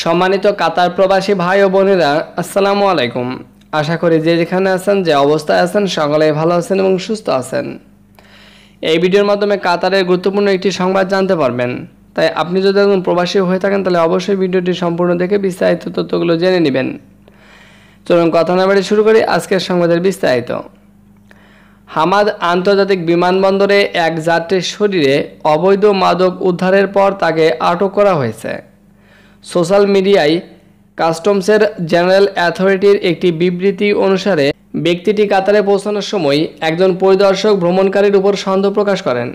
সম্মানিত কাতার প্রবাসী ভাই ও বোনেরা, আসসালামু আলাইকুম। আশা করি যে যেখানে আছেন, যে অবস্থায় আছেন, সকলেই ভালো আছেন এবং সুস্থ আছেন। এই ভিডিওর মাধ্যমে কাতারের গুরুত্বপূর্ণ একটি সংবাদ জানতে পারবেন। তাই আপনি যদি একজন প্রবাসী হয়ে থাকেন তাহলে অবশ্যই ভিডিওটি সম্পূর্ণ দেখে বিস্তারিত তথ্যগুলো জেনে নেবেন। চলুন কথা না বাড়িয়ে শুরু করি আজকের সংবাদের বিস্তারিত। হামাদ আন্তর্জাতিক বিমানবন্দরে এক যাত্রীর শরীরে অবৈধ মাদক উদ্ধারের পর তাকে আটক করা হয়েছে। সোশ্যাল মিডিয়ায় কাস্টমসের জেনারেল অ্যাথরিটির একটি বিবৃতি অনুসারে ব্যক্তিটি কাতারে পৌঁছানোর সময় একজন পরিদর্শক ভ্রমণকারীর উপর সন্দেহ প্রকাশ করেন।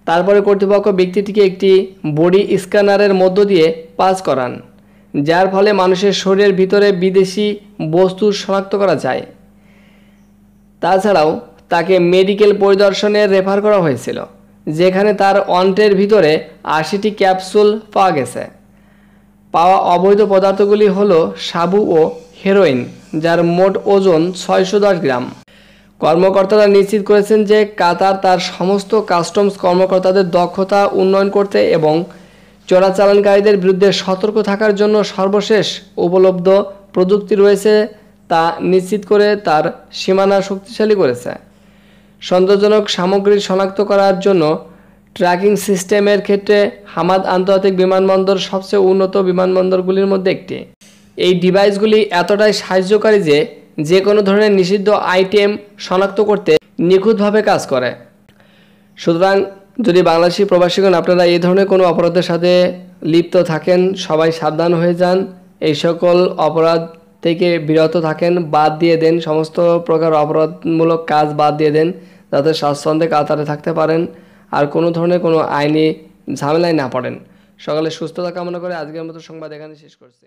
তারপরে কর্তৃপক্ষ ব্যক্তিটিকে একটি বডি স্ক্যানারের মধ্য দিয়ে পাস করান, যার ফলে মানুষের শরীরের ভিতরে বিদেশি বস্তু শনাক্ত করা যায়। তাছাড়াও তাকে মেডিকেল পরিদর্শনে রেফার করা হয়েছিল, যেখানে তার অন্ত্রের ভিতরে ৮০টি ক্যাপসুল পাওয়া গেছে। পাওয়া অবৈধ পদার্থগুলি হল সাবু ও হেরোইন, যার মোট ওজন ৬১০ গ্রাম। কর্মকর্তারা নিশ্চিত করেছেন যে কাতার তার সমস্ত কাস্টমস কর্মকর্তাদের দক্ষতা উন্নয়ন করতে এবং চোরাচালানকারীদের বিরুদ্ধে সতর্ক থাকার জন্য সর্বশেষ উপলব্ধ প্রযুক্তি রয়েছে তা নিশ্চিত করে তার সীমানা শক্তিশালী করেছে। সন্দেহজনক সামগ্রী শনাক্ত করার জন্য ট্র্যাকিং সিস্টেমের ক্ষেত্রে হামাদ আন্তর্জাতিক বিমানবন্দর সবচেয়ে উন্নত বিমানবন্দরগুলির মধ্যে একটি। এই ডিভাইসগুলি এতটাই সাহায্যকারী যে যে কোনো ধরনের নিষিদ্ধ আইটেম শনাক্ত করতে নিখুঁতভাবে কাজ করে। সুতরাং যদি বাংলাদেশি প্রবাসীগণ আপনারা এই ধরনের কোনো অপরাধের সাথে লিপ্ত থাকেন, সবাই সাবধান হয়ে যান। এই সকল অপরাধ থেকে বিরত থাকেন, বাদ দিয়ে দেন, সমস্ত প্রকার অপরাধমূলক কাজ বাদ দিয়ে দেন, যাতে স্বাচ্ছন্দ্যে কাতারে থাকতে পারেন আর কোনো ধরনের কোনো আইনি ঝামেলায় না পড়েন। সকালে সুস্থতা কামনা করে আজকের মতো সংবাদ এখানে শেষ করছি।